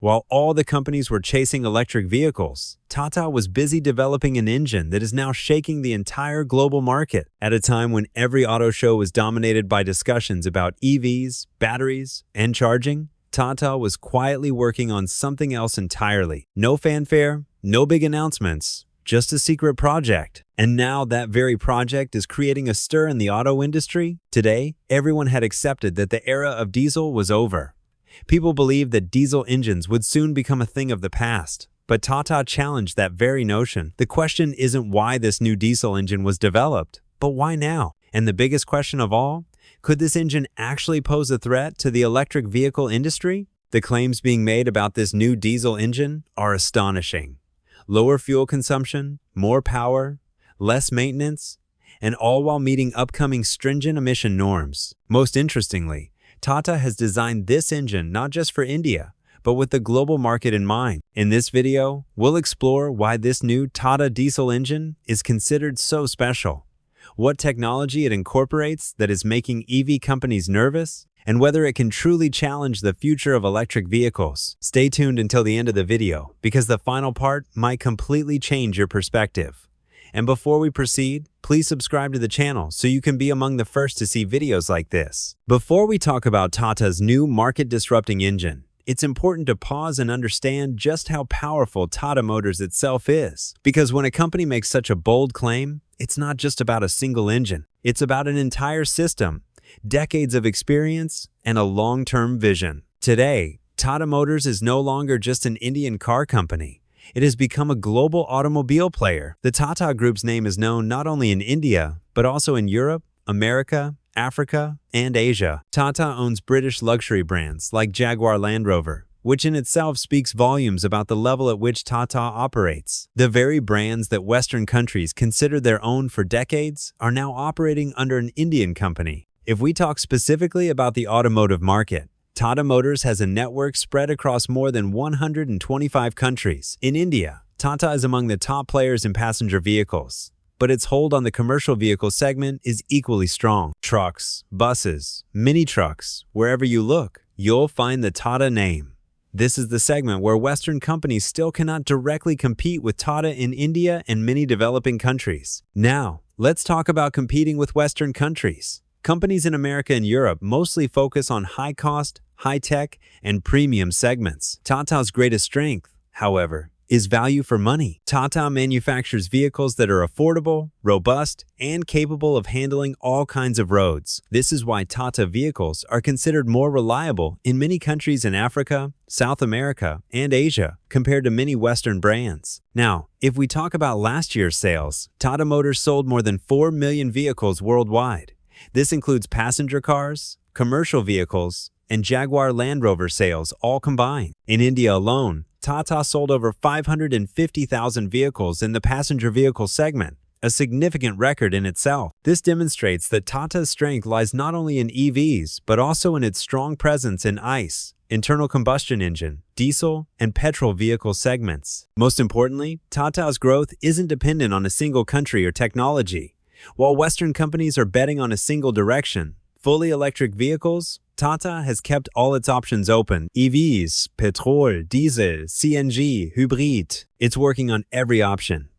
While all the companies were chasing electric vehicles, Tata was busy developing an engine that is now shaking the entire global market. At a time when every auto show was dominated by discussions about EVs, batteries, and charging, Tata was quietly working on something else entirely. No fanfare, no big announcements, just a secret project. And now that very project is creating a stir in the auto industry. Today, everyone had accepted that the era of diesel was over. People believed that diesel engines would soon become a thing of the past. But Tata challenged that very notion. The question isn't why this new diesel engine was developed, but why now? And the biggest question of all, could this engine actually pose a threat to the electric vehicle industry? The claims being made about this new diesel engine are astonishing. Lower fuel consumption, more power, less maintenance, and all while meeting upcoming stringent emission norms. Most interestingly, Tata has designed this engine not just for India, but with the global market in mind. In this video, we'll explore why this new Tata diesel engine is considered so special, what technology it incorporates that is making EV companies nervous, and whether it can truly challenge the future of electric vehicles. Stay tuned until the end of the video, because the final part might completely change your perspective. And before we proceed, please subscribe to the channel so you can be among the first to see videos like this. Before we talk about Tata's new market-disrupting engine, it's important to pause and understand just how powerful Tata Motors itself is. Because when a company makes such a bold claim, it's not just about a single engine. It's about an entire system, decades of experience, and a long-term vision. Today, Tata Motors is no longer just an Indian car company. It has become a global automobile player. The Tata Group's name is known not only in India, but also in Europe, America, Africa, and Asia. Tata owns British luxury brands like Jaguar Land Rover, which in itself speaks volumes about the level at which Tata operates. The very brands that Western countries considered their own for decades are now operating under an Indian company. If we talk specifically about the automotive market, Tata Motors has a network spread across more than 125 countries. In India, Tata is among the top players in passenger vehicles, but its hold on the commercial vehicle segment is equally strong. Trucks, buses, mini trucks, wherever you look, you'll find the Tata name. This is the segment where Western companies still cannot directly compete with Tata in India and many developing countries. Now, let's talk about competing with Western countries. Companies in America and Europe mostly focus on high-cost, high-tech, and premium segments. Tata's greatest strength, however, is value for money. Tata manufactures vehicles that are affordable, robust, and capable of handling all kinds of roads. This is why Tata vehicles are considered more reliable in many countries in Africa, South America, and Asia compared to many Western brands. Now, if we talk about last year's sales, Tata Motors sold more than 4 million vehicles worldwide. This includes passenger cars, commercial vehicles, and Jaguar Land Rover sales all combined. In India alone, Tata sold over 550,000 vehicles in the passenger vehicle segment, a significant record in itself. This demonstrates that Tata's strength lies not only in EVs, but also in its strong presence in ICE, internal combustion engine, diesel, and petrol vehicle segments. Most importantly, Tata's growth isn't dependent on a single country or technology. While Western companies are betting on a single direction, fully electric vehicles, Tata has kept all its options open. EVs, petrol, diesel, CNG, hybrid. It's working on every option.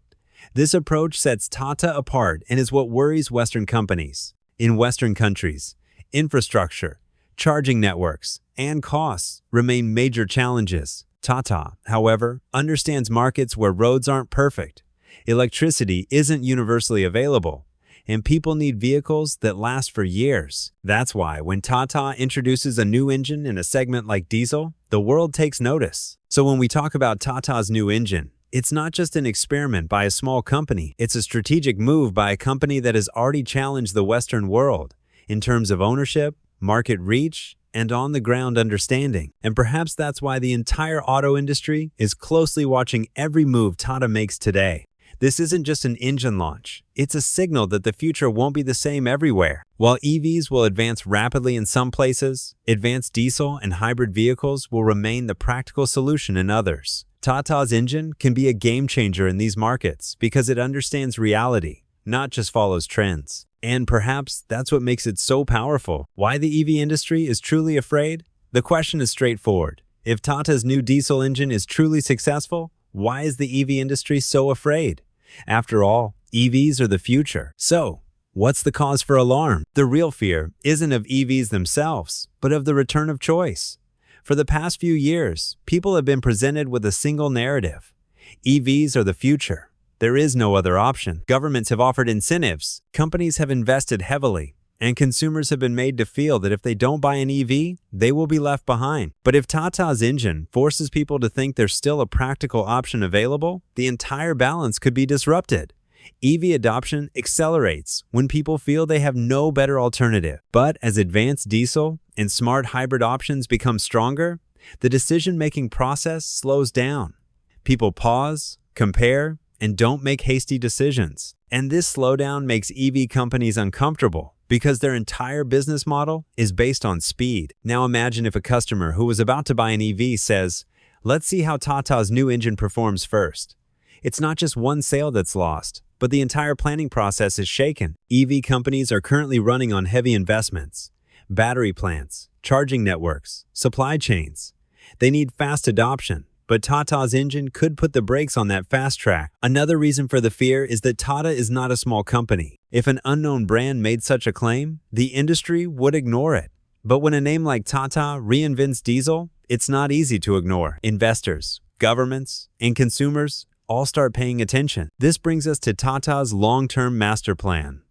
This approach sets Tata apart and is what worries Western companies. In Western countries, infrastructure, charging networks, and costs remain major challenges. Tata, however, understands markets where roads aren't perfect, electricity isn't universally available, and people need vehicles that last for years. That's why when Tata introduces a new engine in a segment like diesel, the world takes notice. So when we talk about Tata's new engine, it's not just an experiment by a small company. It's a strategic move by a company that has already challenged the Western world in terms of ownership, market reach, and on-the-ground understanding. And perhaps that's why the entire auto industry is closely watching every move Tata makes today. This isn't just an engine launch. It's a signal that the future won't be the same everywhere. While EVs will advance rapidly in some places, advanced diesel and hybrid vehicles will remain the practical solution in others. Tata's engine can be a game changer in these markets because it understands reality, not just follows trends. And perhaps that's what makes it so powerful. Why the EV industry is truly afraid? The question is straightforward. If Tata's new diesel engine is truly successful, why is the EV industry so afraid? After all, EVs are the future. So, what's the cause for alarm? The real fear isn't of EVs themselves, but of the return of choice. For the past few years, people have been presented with a single narrative. EVs are the future. There is no other option. Governments have offered incentives, companies have invested heavily, and consumers have been made to feel that if they don't buy an EV, they will be left behind. But if Tata's engine forces people to think there's still a practical option available, the entire balance could be disrupted. EV adoption accelerates when people feel they have no better alternative. But as advanced diesel and smart hybrid options become stronger, the decision-making process slows down. People pause, compare, and don't make hasty decisions. And this slowdown makes EV companies uncomfortable because their entire business model is based on speed. Now imagine if a customer who was about to buy an EV says, "Let's see how Tata's new engine performs first." It's not just one sale that's lost, but the entire planning process is shaken. EV companies are currently running on heavy investments, battery plants, charging networks, supply chains. They need fast adoption, but Tata's engine could put the brakes on that fast track. Another reason for the fear is that Tata is not a small company. If an unknown brand made such a claim, the industry would ignore it. But when a name like Tata reinvents diesel, it's not easy to ignore. Investors, governments, and consumers all start paying attention. This brings us to Tata's long-term master plan.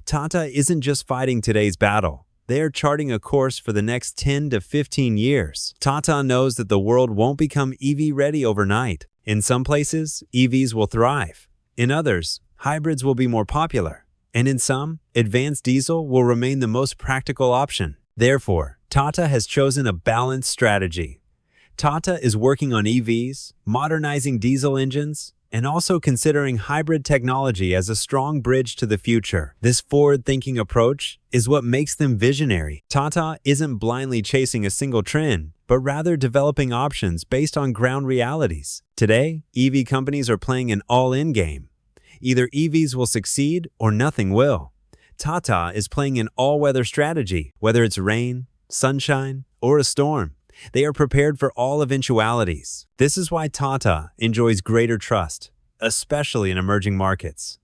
Tata isn't just fighting today's battle. They are charting a course for the next 10 to 15 years. Tata knows that the world won't become EV-ready overnight. In some places, EVs will thrive. In others, hybrids will be more popular. And in some, advanced diesel will remain the most practical option. Therefore, Tata has chosen a balanced strategy. Tata is working on EVs, modernizing diesel engines, and also considering hybrid technology as a strong bridge to the future. This forward-thinking approach is what makes them visionary. Tata isn't blindly chasing a single trend, but rather developing options based on ground realities. Today, EV companies are playing an all-in game. Either EVs will succeed or nothing will. Tata is playing an all-weather strategy, whether it's rain, sunshine, or a storm. They are prepared for all eventualities. This is why Tata enjoys greater trust, especially in emerging markets.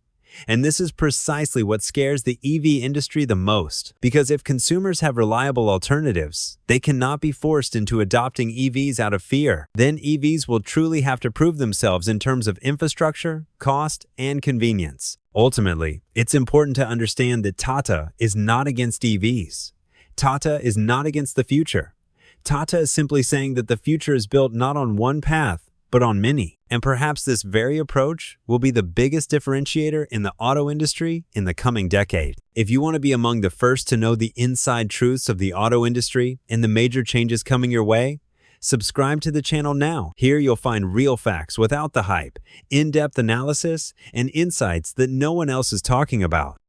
And this is precisely what scares the EV industry the most. Because if consumers have reliable alternatives, they cannot be forced into adopting EVs out of fear. Then EVs will truly have to prove themselves in terms of infrastructure, cost, and convenience. Ultimately, it's important to understand that Tata is not against EVs. Tata is not against the future. Tata is simply saying that the future is built not on one path, but on many. And perhaps this very approach will be the biggest differentiator in the auto industry in the coming decade. If you want to be among the first to know the inside truths of the auto industry and the major changes coming your way, subscribe to the channel now. Here you'll find real facts without the hype, in-depth analysis, and insights that no one else is talking about.